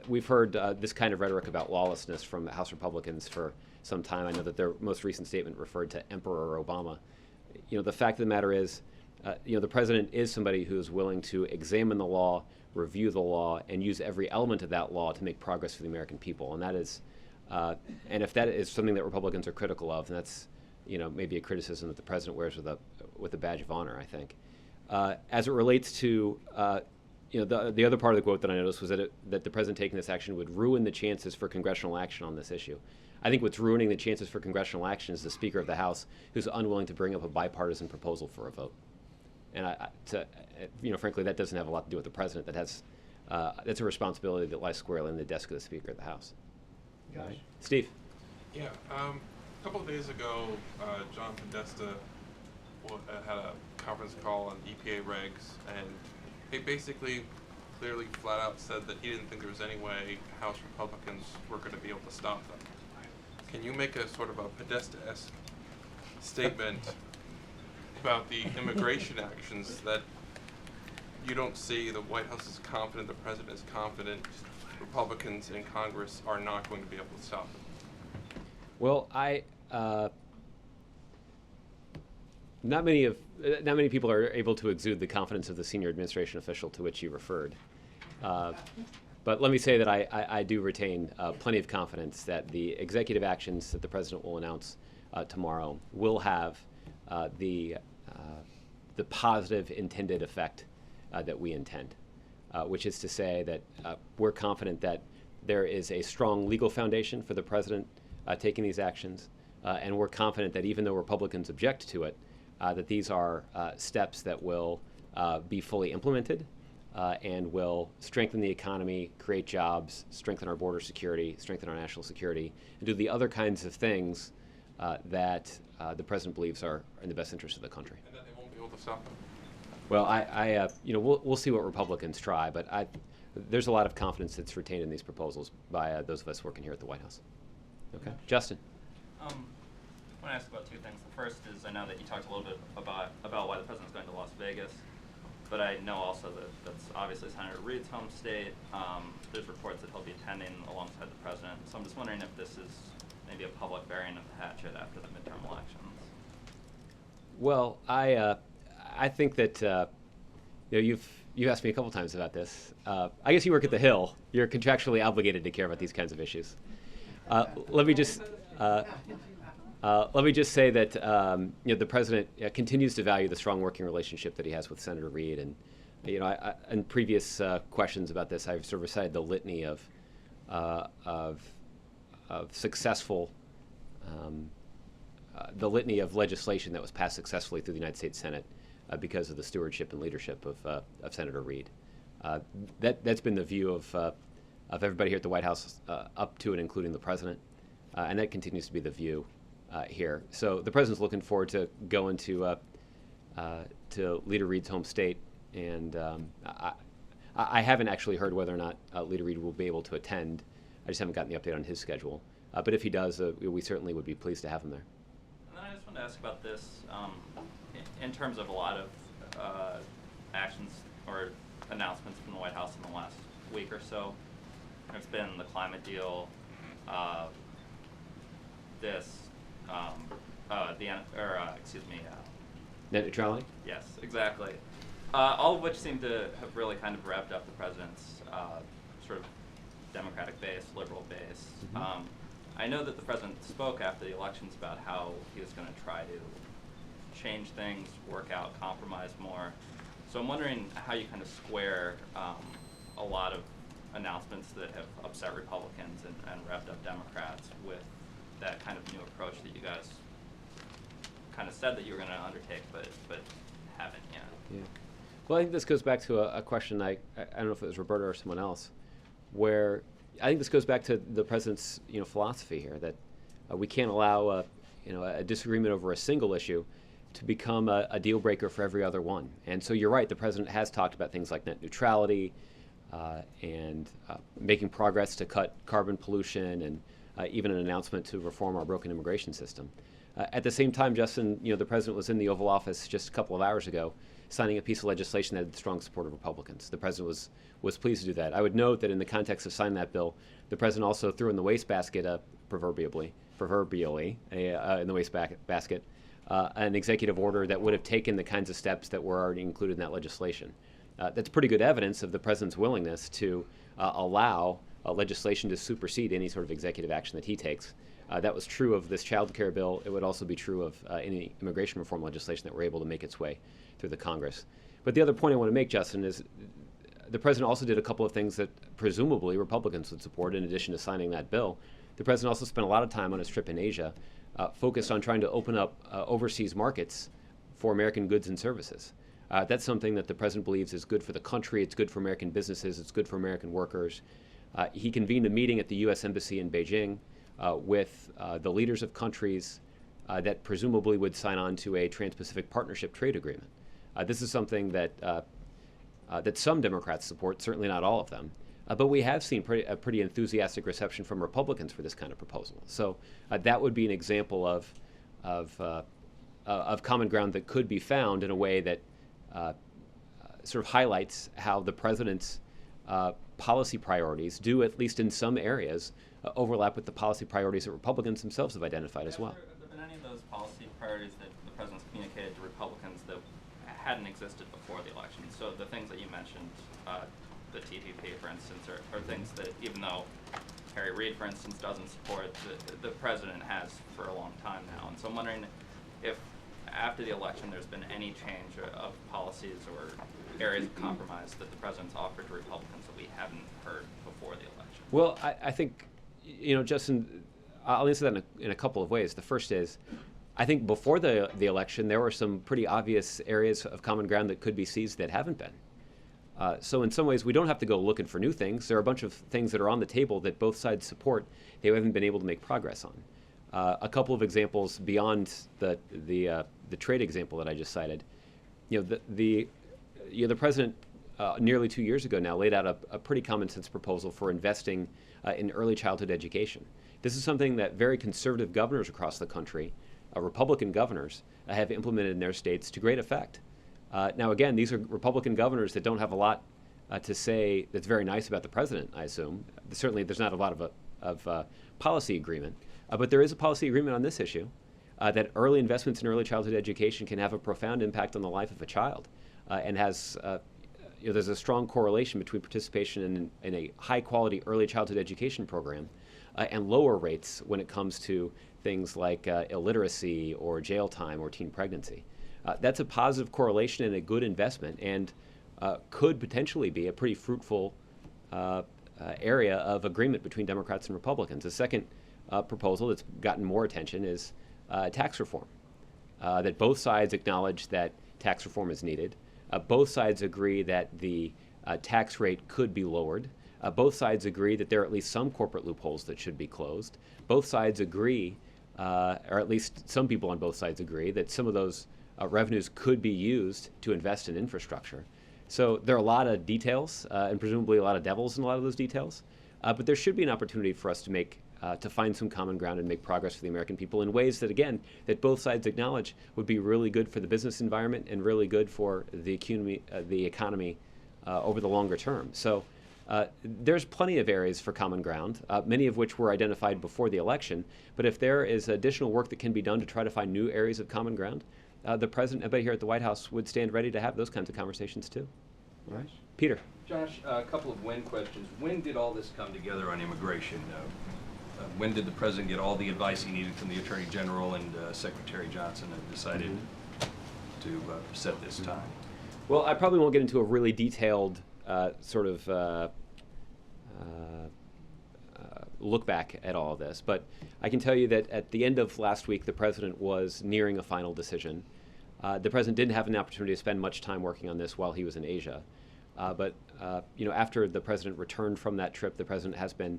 We've heard this kind of rhetoric about lawlessness from House Republicans for some time. I know that their most recent statement referred to Emperor Obama. The fact of the matter is, the president is somebody who is willing to examine the law, review the law, and use every element of that law to make progress for the American people. And that is, and if that is something that Republicans are critical of, then that's, maybe a criticism that the president wears with a badge of honor, I think. As it relates to, the other part of the quote that I noticed was that the president taking this action would ruin the chances for congressional action on this issue. I think what's ruining the chances for congressional action is the Speaker of the House, who's unwilling to bring up a bipartisan proposal for a vote. And frankly, that doesn't have a lot to do with the president. That's a responsibility that lies squarely in the desk of the Speaker of the House. Gosh. Steve. Yeah, a couple of days ago, John Podesta had a conference call on EPA regs, and he basically clearly flat out said that he didn't think there was any way House Republicans were going to be able to stop them. Can you make a sort of a Podesta-esque statement about the immigration actions that you don't see the White House is confident, the president is confident, Republicans in Congress are not going to be able to stop them? Well, not many people are able to exude the confidence of the senior administration official to which you referred. But let me say that I do retain plenty of confidence that the executive actions that the president will announce tomorrow will have the positive intended effect that we intend, which is to say that we're confident that there is a strong legal foundation for the president taking these actions, and we're confident that even though Republicans object to it, that these are steps that will be fully implemented and will strengthen the economy, create jobs, strengthen our border security, strengthen our national security, and do the other kinds of things that the president believes are in the best interest of the country. And that they won't be able to stop them? Well, we'll see what Republicans try, but there's a lot of confidence that's retained in these proposals by those of us working here at the White House. Okay, Justin. I want to ask about two things. The first is, I know that you talked a little bit about why the president's going to Las Vegas, but I know also that that's obviously Senator Reid's home state. There's reports that he'll be attending alongside the president. So I'm just wondering if this is maybe a public burying of the hatchet after the midterm elections. Well, I think that you've asked me a couple times about this. I guess you work at the Hill. You're contractually obligated to care about these kinds of issues. Let me just say that the president continues to value the strong working relationship that he has with Senator Reid, and in previous questions about this, I've sort of recited the litany of successful, the litany of legislation that was passed successfully through the United States Senate because of the stewardship and leadership of Senator Reid. That's been the view of everybody here at the White House, up to and including the president, and that continues to be the view here. So the president's looking forward to going to Leader Reid's home state, and I haven't actually heard whether or not Leader Reid will be able to attend. I just haven't gotten the update on his schedule. But if he does, we certainly would be pleased to have him there. And then I just wanted to ask about this in terms of a lot of actions or announcements from the White House in the last week or so. There's been the climate deal, Net neutrality? Yes, exactly. All of which seem to have really kind of revved up the president's sort of Democratic base, liberal base. Mm-hmm. I know that the president spoke after the elections about how he was going to try to change things, work out, compromise more. So I'm wondering how you kind of square a lot of announcements that have upset Republicans and revved up Democrats with that kind of new approach that you guys kind of said that you were going to undertake, but haven't yet. Yeah. Well, I think this goes back to a question I don't know if it was Roberta or someone else, where I think this goes back to the president's philosophy here that we can't allow a disagreement over a single issue to become a deal breaker for every other one. And so you're right, the president has talked about things like net neutrality and making progress to cut carbon pollution and even an announcement to reform our broken immigration system. At the same time, Justin, the president was in the Oval Office just a couple of hours ago signing a piece of legislation that had the strong support of Republicans. The president was pleased to do that. I would note that in the context of signing that bill, the president also threw in the wastebasket, proverbially, in the wastebasket, an executive order that would have taken the kinds of steps that were already included in that legislation. That's pretty good evidence of the president's willingness to allow legislation to supersede any sort of executive action that he takes. That was true of this child care bill. It would also be true of any immigration reform legislation that were able to make its way through the Congress. But the other point I want to make, Justin, is the president also did a couple of things that presumably Republicans would support in addition to signing that bill. The president also spent a lot of time on his trip in Asia focused on trying to open up overseas markets for American goods and services. That's something that the president believes is good for the country, it's good for American businesses, it's good for American workers. He convened a meeting at the U.S. Embassy in Beijing with the leaders of countries that presumably would sign on to a Trans-Pacific Partnership trade agreement. This is something that some Democrats support, certainly not all of them. But we have seen a pretty enthusiastic reception from Republicans for this kind of proposal. So that would be an example of common ground that could be found in a way that sort of highlights how the president's policy priorities do, at least in some areas, overlap with the policy priorities that Republicans themselves have identified as well. Have there been any of those policy priorities that the president's communicated to Republicans that hadn't existed before the election? So the things that you mentioned, the TPP, for instance, are things that even though Harry Reid, for instance, doesn't support, the president has for a long time now. And so I'm wondering if after the election there's been any change of policies or areas of compromise that the president's offered to Republicans that we haven't heard before the election. Well, I think, Justin, I'll answer that in a couple of ways. The first is, I think before the election, there were some pretty obvious areas of common ground that could be seized that haven't been. So in some ways, we don't have to go looking for new things. There are a bunch of things that are on the table that both sides support they haven't been able to make progress on. A couple of examples beyond the trade example that I just cited. The president nearly 2 years ago now laid out a pretty common sense proposal for investing in early childhood education. This is something that very conservative governors across the country, Republican governors, have implemented in their states to great effect. Now, again, these are Republican governors that don't have a lot to say that's very nice about the president, I assume. Certainly, there's not a lot of policy agreement. But there is a policy agreement on this issue that early investments in early childhood education can have a profound impact on the life of a child and has, there's a strong correlation between participation in a high-quality early childhood education program and lower rates when it comes to things like illiteracy or jail time or teen pregnancy. That's a positive correlation and a good investment and could potentially be a pretty fruitful area of agreement between Democrats and Republicans. The second proposal that's gotten more attention is tax reform, that both sides acknowledge that tax reform is needed. Both sides agree that the tax rate could be lowered. Both sides agree that there are at least some corporate loopholes that should be closed. Both sides agree, or at least some people on both sides agree, that some of those revenues could be used to invest in infrastructure. So there are a lot of details and presumably a lot of devils in a lot of those details. But there should be an opportunity for us to find some common ground and make progress for the American people in ways that, again, that both sides acknowledge would be really good for the business environment and really good for the economy over the longer term. So there's plenty of areas for common ground, many of which were identified before the election. But if there is additional work that can be done to try to find new areas of common ground, the president, everybody here at the White House, would stand ready to have those kinds of conversations too. All right. Peter. Josh, a couple of when questions. When did all this come together on immigration? When did the president get all the advice he needed from the Attorney General and Secretary Johnson and decided to set this time? Well, I probably won't get into a really detailed sort of look back at all of this, but I can tell you that at the end of last week, the president was nearing a final decision. The president didn't have an opportunity to spend much time working on this while he was in Asia. But after the president returned from that trip, the president has been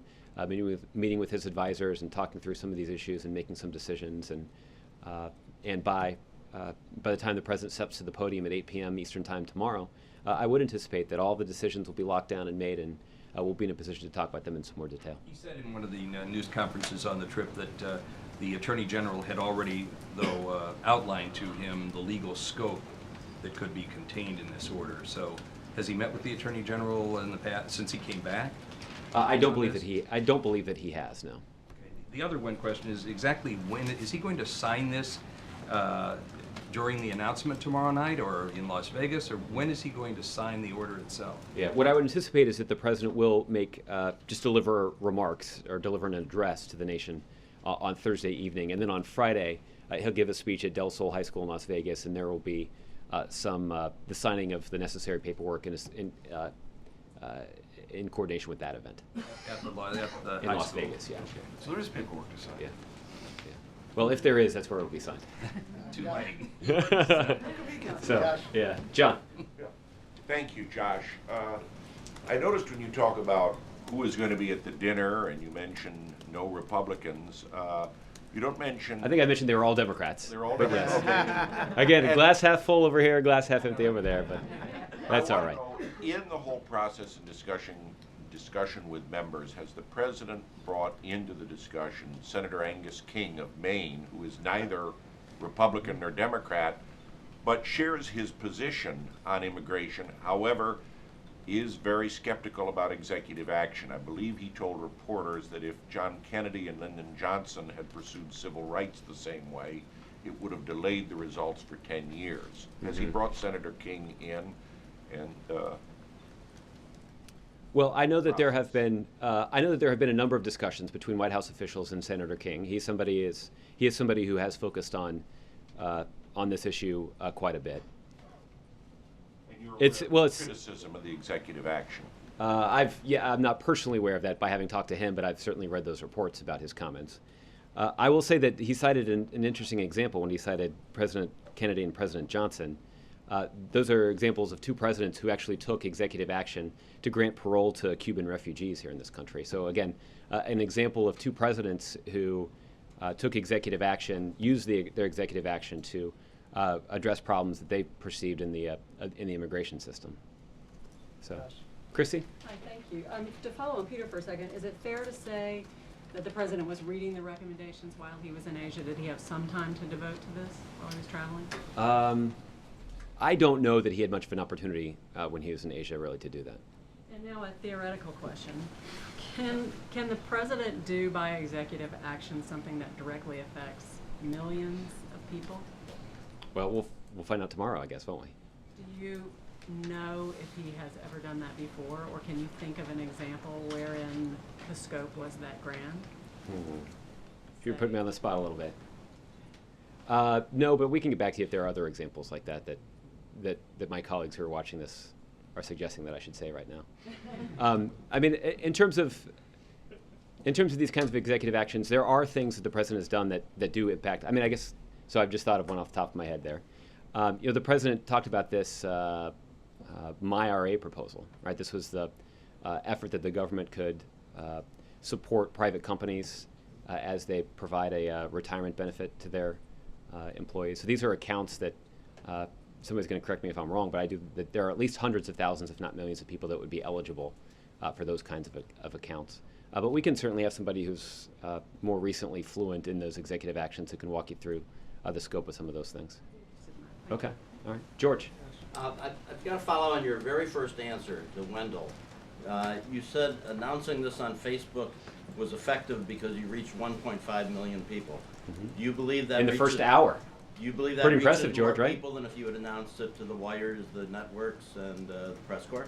meeting with his advisors and talking through some of these issues and making some decisions. And by the time the president steps to the podium at 8 p.m. Eastern Time tomorrow, I would anticipate that all the decisions will be locked down and made, and we'll be in a position to talk about them in some more detail. He said in one of the news conferences on the trip that the Attorney General had already, though, outlined to him the legal scope that could be contained in this order. So, has he met with the Attorney General in the past since he came back? I don't believe that he has. No. Okay. The other one question is exactly when is he going to sign this? During the announcement tomorrow night, or in Las Vegas, or when is he going to sign the order itself? Yeah, what I would anticipate is that the president will just deliver remarks or deliver an address to the nation on Thursday evening, and then on Friday he'll give a speech at Del Sol High School in Las Vegas, and there will be the signing of the necessary paperwork in coordination with that event. At the in high Las school. Vegas, yeah. So there is paperwork to sign. Yeah. Well, if there is, that's where it will be signed. Too late. So, yeah. John. Yeah. Thank you, Josh. I noticed when you talk about who is going to be at the dinner, and you mentioned no Republicans, you don't mention... I think I mentioned they were all Democrats. They're all but Democrats. yes. Okay. Again, glass half full over here, glass half empty over there, but that's all right. In the whole process and discussion with members, has the president brought into the discussion Senator Angus King of Maine, who is neither Republican nor Democrat, but shares his position on immigration, however, is very skeptical about executive action. I believe he told reporters that if John Kennedy and Lyndon Johnson had pursued civil rights the same way, it would have delayed the results for 10 years. Has he brought Senator King in? And well, I know that there have been a number of discussions between White House officials and Senator King. He is somebody who has focused on this issue quite a bit. And you're It's criticism of the executive action. I'm not personally aware of that by having talked to him, but I've certainly read those reports about his comments. I will say that he cited an interesting example when he cited President Kennedy and President Johnson. Those are examples of two presidents who actually took executive action to grant parole to Cuban refugees here in this country. So again, an example of two presidents who took executive action, used their executive action to address problems that they perceived in the immigration system. So, Christy? Hi, thank you. To follow on Peter for a second, is it fair to say that the president was reading the recommendations while he was in Asia? Did he have some time to devote to this while he was traveling? I don't know that he had much of an opportunity when he was in Asia really to do that. And now a theoretical question. Can the president do by executive action something that directly affects millions of people? Well, we'll find out tomorrow, I guess, won't we? Do you know if he has ever done that before, or can you think of an example wherein the scope was that grand? You're putting me on the spot a little bit. No, but we can get back to you if there are other examples like that my colleagues who are watching this are suggesting that I should say right now. I mean, in terms of these kinds of executive actions, there are things that the president has done that do impact. I mean, I guess, so I've just thought of one off the top of my head there. The president talked about this MyRA proposal, right? This was the effort that the government could support private companies as they provide a retirement benefit to their employees. So these are accounts that somebody's going to correct me if I'm wrong, but that there are at least hundreds of thousands, if not millions, of people that would be eligible for those kinds of accounts. But we can certainly have somebody who's more recently fluent in those executive actions who can walk you through the scope of some of those things. Okay. All right. George. I've got to follow on your very first answer to Wendell. You said announcing this on Facebook was effective because you reached 1.5 million people. Do you believe that in the first hour? Do you believe that pretty reaches impressive, George, more right? people than if you had announced it to the wires, the networks, and the press corps?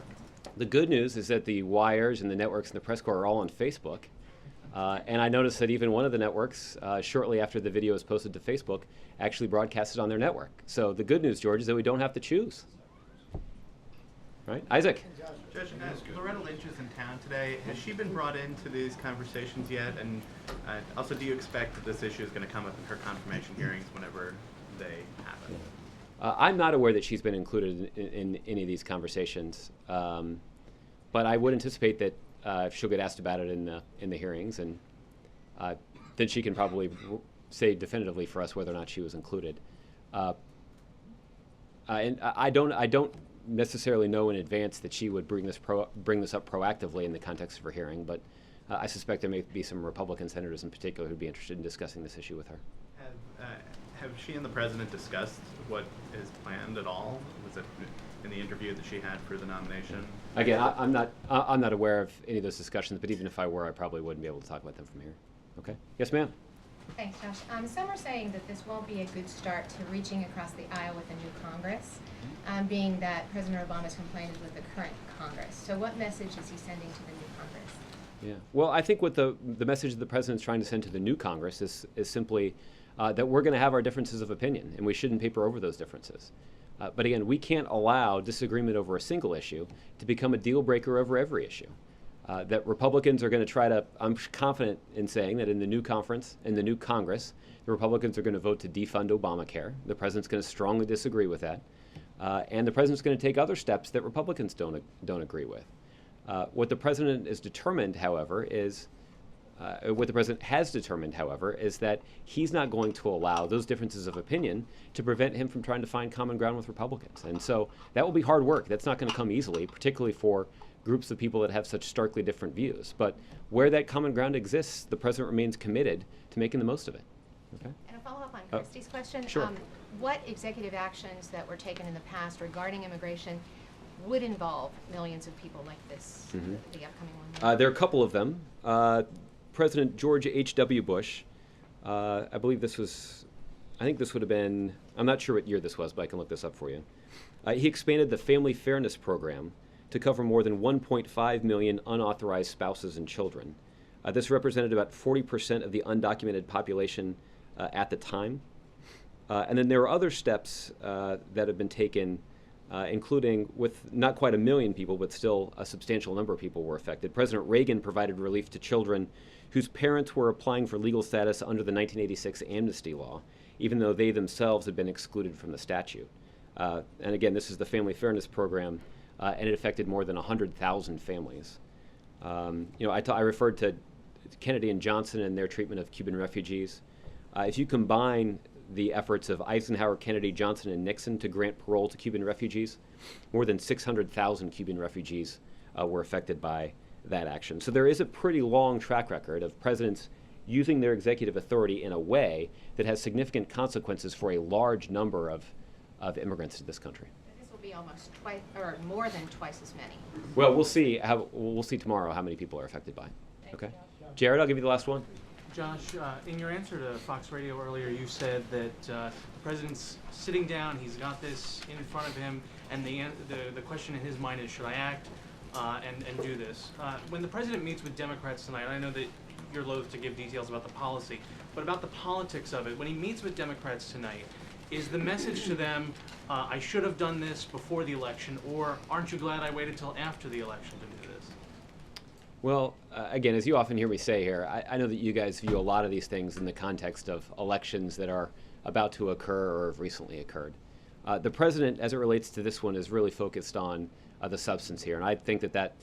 The good news is that the wires and the networks and the press corps are all on Facebook. And I noticed that even one of the networks, shortly after the video was posted to Facebook, actually broadcast it on their network. So the good news, George, is that we don't have to choose. Right? Isaac? Judge, Loretta Lynch is in town today. Has she been brought into these conversations yet? And also, do you expect that this issue is going to come up in her confirmation hearings whenever they happen? I'm not aware that she's been included in any of these conversations, but I would anticipate that she'll get asked about it in the hearings, and then she can probably say definitively for us whether or not she was included. And I don't necessarily know in advance that she would bring this up proactively in the context of her hearing, but I suspect there may be some Republican senators in particular who'd be interested in discussing this issue with her. Have she and the president discussed what is planned at all? Was it in the interview that she had for the nomination? Again, I'm not aware of any of those discussions, but even if I were, I probably wouldn't be able to talk about them from here. Okay. Yes, ma'am. Thanks, Josh. Some are saying that this won't be a good start to reaching across the aisle with a new Congress, being that President Obama's complained with the current Congress. So what message is he sending to the new Congress? Yeah. Well, I think what the message that the president's trying to send to the new Congress is simply that we're going to have our differences of opinion, and we shouldn't paper over those differences. But again, we can't allow disagreement over a single issue to become a deal breaker over every issue. That Republicans are going to try to, I'm confident in saying that in the new Congress, the Republicans are going to vote to defund Obamacare. The president's going to strongly disagree with that. And the president's going to take other steps that Republicans don't agree with. What the president is determined, however, is what the president has determined, however, is that he's not going to allow those differences of opinion to prevent him from trying to find common ground with Republicans. And so that will be hard work. That's not going to come easily, particularly for groups of people that have such starkly different views. But where that common ground exists, the president remains committed to making the most of it. Okay? And a follow-up on Christie's question. Sure. What executive actions that were taken in the past regarding immigration would involve millions of people like this, the upcoming one? There are a couple of them. President George H.W. Bush, I believe this was, I think this would have been, I'm not sure what year this was, but I can look this up for you. He expanded the Family Fairness Program to cover more than 1.5 million unauthorized spouses and children. This represented about 40% of the undocumented population at the time. And then there are other steps that have been taken, including with not quite 1 million people, but still a substantial number of people were affected. President Reagan provided relief to children whose parents were applying for legal status under the 1986 amnesty law, even though they themselves had been excluded from the statute. And again, this is the Family Fairness Program, and it affected more than 100,000 families. I referred to Kennedy and Johnson and their treatment of Cuban refugees. If you combine the efforts of Eisenhower, Kennedy, Johnson, and Nixon to grant parole to Cuban refugees, more than 600,000 Cuban refugees were affected by that action. So there is a pretty long track record of presidents using their executive authority in a way that has significant consequences for a large number of immigrants to this country. This will be almost twice, or more than twice as many. Well, we'll see tomorrow how many people are affected by it. Okay, Jared, I'll give you the last one. Josh, in your answer to Fox Radio earlier, you said that the president's sitting down, he's got this in front of him, and the question in his mind is, should I act and do this? When the president meets with Democrats tonight, I know that you're loath to give details about the policy, but about the politics of it, when he meets with Democrats tonight, is the message to them, I should have done this before the election, or aren't you glad I waited till after the election to do this? Well, again, as you often hear me say here, I know that you guys view a lot of these things in the context of elections that are about to occur or have recently occurred. The president, as it relates to this one, is really focused on the substance here, and I think that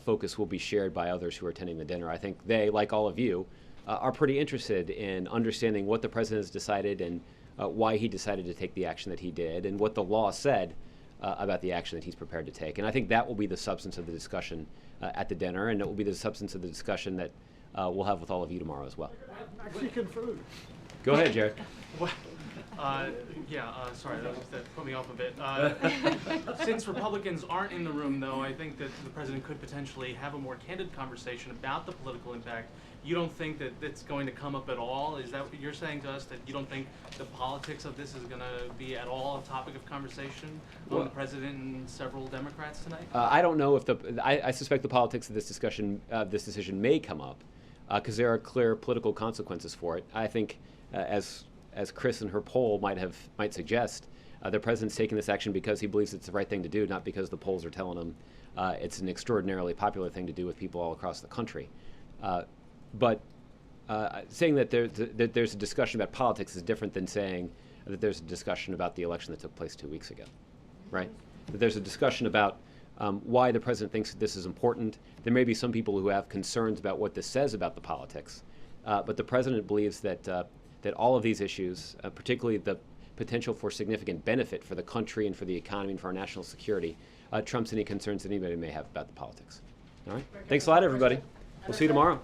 focus will be shared by others who are attending the dinner. I think they, like all of you, are pretty interested in understanding what the president has decided and why he decided to take the action that he did and what the law said about the action that he's prepared to take. And I think that will be the substance of the discussion at the dinner, and it will be the substance of the discussion that we'll have with all of you tomorrow as well. Mexican food. Go ahead, Jared. Sorry, that put me off a bit. Since Republicans aren't in the room, though, I think that the president could potentially have a more candid conversation about the political impact. You don't think that it's going to come up at all? Is that what you're saying to us, that you don't think the politics of this is going to be at all a topic of conversation among the president and several Democrats tonight? I don't know if I suspect the politics of this discussion, this decision may come up, because there are clear political consequences for it. I think, as Chris in her poll might suggest, The president's taking this action because he believes it's the right thing to do, not because the polls are telling him it's an extraordinarily popular thing to do with people all across the country. But saying that there's a discussion about politics is different than saying that there's a discussion about the election that took place 2 weeks ago, right? That there's a discussion about why the president thinks this is important. There may be some people who have concerns about what this says about the politics, but the president believes that that all of these issues, particularly the potential for significant benefit for the country and for the economy and for our national security, trumps any concerns that anybody may have about the politics. All right? Thanks a lot, everybody. We'll see you tomorrow.